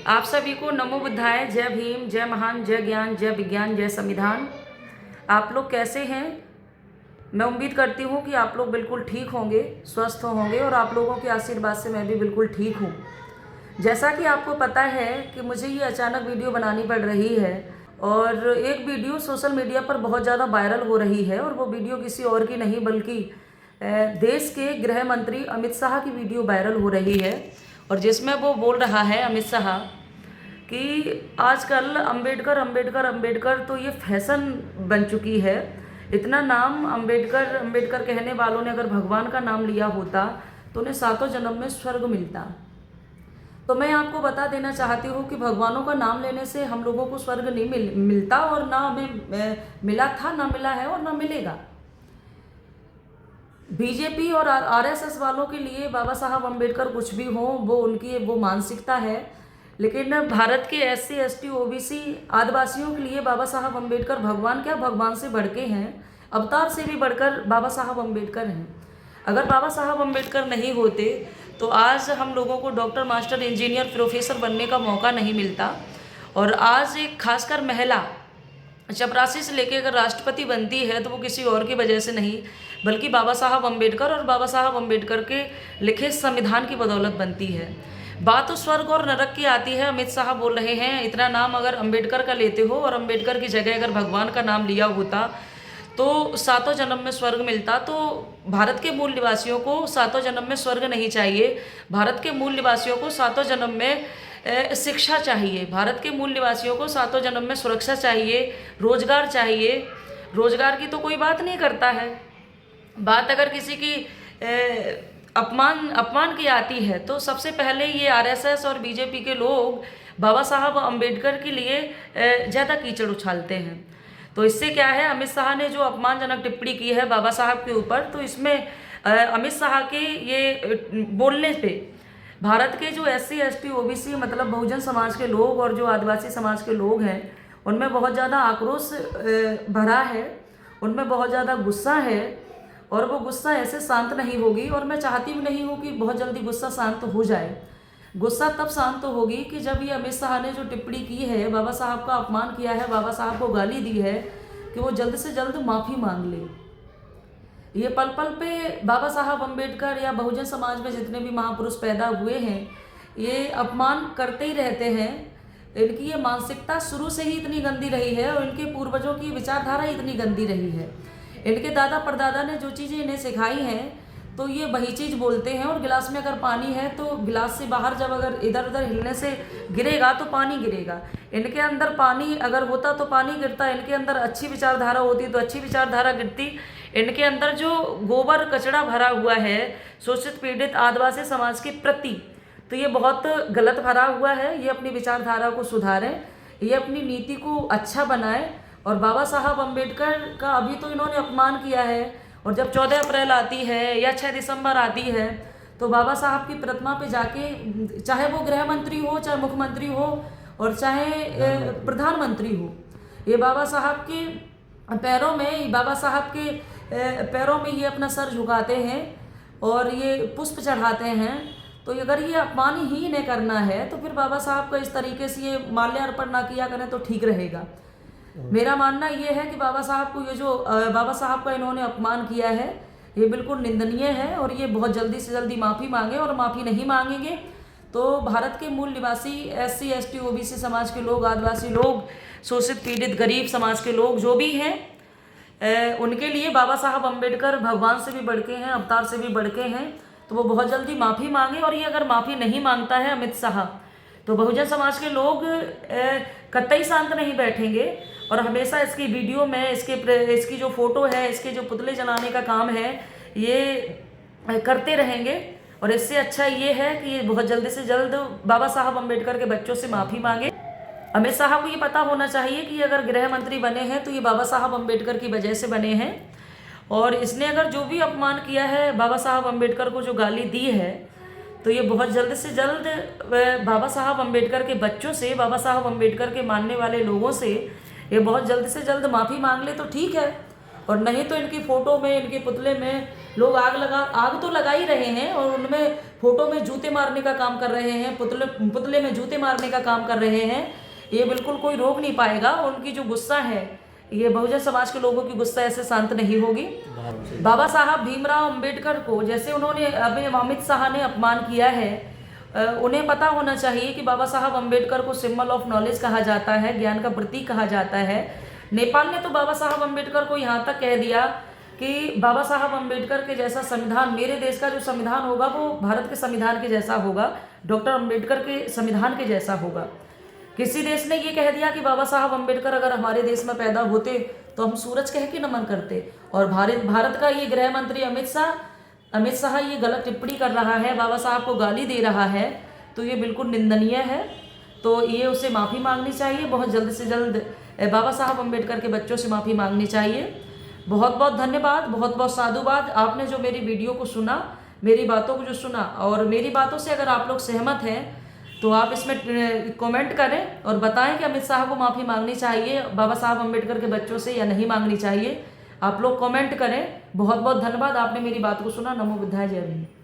आप सभी को नमो बुद्धाय, जय भीम, जय महान, जय ज्ञान, जय विज्ञान, जय संविधान। आप लोग कैसे हैं? मैं उम्मीद करती हूँ कि आप लोग बिल्कुल ठीक होंगे, स्वस्थ होंगे और आप लोगों के आशीर्वाद से मैं भी बिल्कुल ठीक हूँ। जैसा कि आपको पता है कि मुझे ये अचानक वीडियो बनानी पड़ रही है और एक वीडियो सोशल मीडिया पर बहुत ज़्यादा वायरल हो रही है और वो वीडियो किसी और की नहीं बल्कि देश के गृह मंत्री अमित शाह की वीडियो वायरल हो रही है और जिसमें वो बोल रहा है अमित शाह कि आजकल अंबेडकर अंबेडकर अंबेडकर तो ये फैशन बन चुकी है। इतना नाम अंबेडकर अंबेडकर कहने वालों ने अगर भगवान का नाम लिया होता तो उन्हें सातों जन्म में स्वर्ग मिलता। तो मैं आपको बता देना चाहती हूँ कि भगवानों का नाम लेने से हम लोगों को स्वर्ग नहीं मिलता और ना हमें मिला था, ना मिला है और ना मिलेगा। बीजेपी और आरएसएस वालों के लिए बाबा साहब अंबेडकर कुछ भी हो, वो उनकी वो मानसिकता है, लेकिन भारत के एससी एसटी ओबीसी आदिवासियों के लिए बाबा साहब अंबेडकर भगवान क्या, भगवान से बढ़ के हैं, अवतार से भी बढ़कर बाबा साहब अंबेडकर हैं। अगर बाबा साहब अंबेडकर नहीं होते तो आज हम लोगों को डॉक्टर, मास्टर, इंजीनियर, प्रोफेसर बनने का मौका नहीं मिलता। और आज एक खासकर महिला चपरासी से लेके अगर राष्ट्रपति बनती है तो वो किसी और की वजह से नहीं बल्कि बाबा साहब अंबेडकर और बाबा साहब अंबेडकर के लिखे संविधान की बदौलत बनती है। बात तो स्वर्ग और नरक की आती है। अमित शाह बोल रहे हैं इतना नाम अगर अंबेडकर का लेते हो और अंबेडकर की जगह अगर भगवान का नाम लिया होता तो सातों जन्म में स्वर्ग मिलता। तो भारत के मूल निवासियों को सातों जन्म में स्वर्ग नहीं चाहिए, भारत के मूल निवासियों को सातों जन्म में शिक्षा चाहिए, भारत के मूल निवासियों को सातों जन्म में सुरक्षा चाहिए, रोजगार चाहिए। रोजगार की तो कोई बात नहीं करता है। बात अगर किसी की अपमान की आती है तो सबसे पहले ये आरएसएस और बीजेपी के लोग बाबा साहब अंबेडकर के लिए ज़्यादा कीचड़ उछालते हैं। तो इससे क्या है, अमित शाह ने जो अपमानजनक टिप्पणी की है बाबा साहब के ऊपर, तो इसमें अमित शाह के ये बोलने पे भारत के जो एससी एसटी ओबीसी मतलब बहुजन समाज के लोग और जो आदिवासी समाज के लोग हैं उनमें बहुत ज़्यादा आक्रोश भरा है, उनमें बहुत ज़्यादा गुस्सा है और वो गुस्सा ऐसे शांत नहीं होगी। और मैं चाहती भी नहीं हूँ कि बहुत जल्दी गुस्सा शांत हो जाए। गुस्सा तब शांत होगी कि जब ये अमित शाह ने जो टिप्पणी की है, बाबा साहब का अपमान किया है, बाबा साहब को गाली दी है, कि वो जल्द से जल्द माफ़ी मांग ले। ये पल पल पे बाबा साहब अंबेडकर या बहुजन समाज में जितने भी महापुरुष पैदा हुए हैं ये अपमान करते ही रहते हैं। इनकी ये मानसिकता शुरू से ही इतनी गंदी रही है और इनके पूर्वजों की विचारधारा इतनी गंदी रही है। इनके दादा परदादा ने जो चीज़ें इन्हें सिखाई हैं तो ये वही चीज़ बोलते हैं। और गिलास में अगर पानी है तो गिलास से बाहर जब अगर इधर उधर हिलने से गिरेगा तो पानी गिरेगा। इनके अंदर पानी अगर होता तो पानी गिरता, इनके अंदर अच्छी विचारधारा होती तो अच्छी विचारधारा गिरती। इनके अंदर जो गोबर कचरा भरा हुआ है शोषित पीड़ित आदिवासी समाज के प्रति, तो ये बहुत गलत भरा हुआ है। ये अपनी विचारधारा को सुधारें, ये अपनी नीति को अच्छा बनाएं। और बाबा साहब अंबेडकर का अभी तो इन्होंने अपमान किया है और जब 14 अप्रैल आती है या 6 दिसंबर आती है तो बाबा साहब की प्रतिमा पे जाके, चाहे वो गृह मंत्री हो, चाहे मुख्यमंत्री हो और चाहे प्रधानमंत्री हो, ये बाबा साहब के पैरों में, बाबा साहब के पैरों में ये अपना सर झुकाते हैं और ये पुष्प चढ़ाते हैं। तो अगर ये अपमान ही नहीं करना है तो फिर बाबा साहब का इस तरीके से ये माल्यार्पण ना किया करें तो ठीक रहेगा। मेरा मानना ये है कि बाबा साहब को ये जो बाबा साहब का इन्होंने अपमान किया है ये बिल्कुल निंदनीय है और ये बहुत जल्दी से जल्दी माफ़ी मांगे। और माफ़ी नहीं मांगेंगे तो भारत के मूल निवासी एससी एसटी ओबीसी समाज के लोग, आदिवासी लोग, शोषित पीड़ित गरीब समाज के लोग जो भी हैं उनके लिए बाबा साहब अंबेडकर भगवान से भी बढ़ के हैं, अवतार से भी बढ़ के हैं। तो वो बहुत जल्दी माफ़ी मांगे। और ये अगर माफ़ी नहीं मांगता है अमित शाह तो बहुजन समाज के लोग कतई शांत नहीं बैठेंगे और हमेशा इसकी वीडियो में इसकी जो फोटो है, इसके जो पुतले जलाने का काम है ये करते रहेंगे। और इससे अच्छा ये है कि ये बहुत जल्दी से जल्द बाबा साहब अंबेडकर के बच्चों से माफ़ी मांगे। अमित शाह को ये पता होना चाहिए कि अगर गृह मंत्री बने हैं तो ये बाबा साहब अंबेडकर की वजह से बने हैं। और इसने अगर जो भी अपमान किया है, बाबा साहब अंबेडकर को जो गाली दी है, तो ये बहुत जल्द से जल्द बाबा साहब अंबेडकर के बच्चों से, बाबा साहब अंबेडकर के मानने वाले लोगों से ये बहुत जल्द से जल्द माफ़ी मांग ले तो ठीक है। और नहीं तो इनकी फ़ोटो में, इनके पुतले में लोग आग तो लगा ही रहे हैं और उनमें फ़ोटो में जूते मारने का काम कर रहे हैं, पुतले में जूते मारने का काम कर रहे हैं। ये बिल्कुल कोई रोक नहीं पाएगा। उनकी जो गुस्सा है, ये बहुजन समाज के लोगों की गुस्सा ऐसे शांत नहीं होगी। बाबा साहब भीमराव अंबेडकर को जैसे उन्होंने अभी अमित शाह ने अपमान किया है, उन्हें पता होना चाहिए कि बाबा साहब अंबेडकर को सिंबल ऑफ नॉलेज कहा जाता है, ज्ञान का प्रतीक कहा जाता है। नेपाल ने तो बाबा साहब अंबेडकर को यहाँ तक कह दिया कि बाबा साहब अंबेडकर के जैसा संविधान, मेरे देश का जो संविधान होगा वो भारत के संविधान के जैसा होगा, डॉक्टर अंबेडकर के संविधान के जैसा होगा। किसी देश ने ये कह दिया कि बाबा साहब अंबेडकर अगर हमारे देश में पैदा होते तो हम सूरज कह के नमन करते। और भारत का ये गृह मंत्री अमित शाह ये गलत टिप्पणी कर रहा है, बाबा साहब को गाली दे रहा है, तो ये बिल्कुल निंदनीय है। तो ये उसे माफ़ी मांगनी चाहिए, बहुत जल्द से जल्द बाबा साहब अंबेडकर के बच्चों से माफ़ी मांगनी चाहिए। बहुत बहुत धन्यवाद, बहुत बहुत साधुवाद। आपने जो मेरी वीडियो को सुना, मेरी बातों को जो सुना, और मेरी बातों से अगर आप लोग सहमत हैं तो आप इसमें कमेंट करें और बताएं कि अमित शाह को माफ़ी मांगनी चाहिए बाबा साहब अंबेडकर के बच्चों से या नहीं मांगनी चाहिए। आप लोग कमेंट करें। बहुत बहुत धन्यवाद, आपने मेरी बात को सुना। नमो बुद्धाय, जय भीम।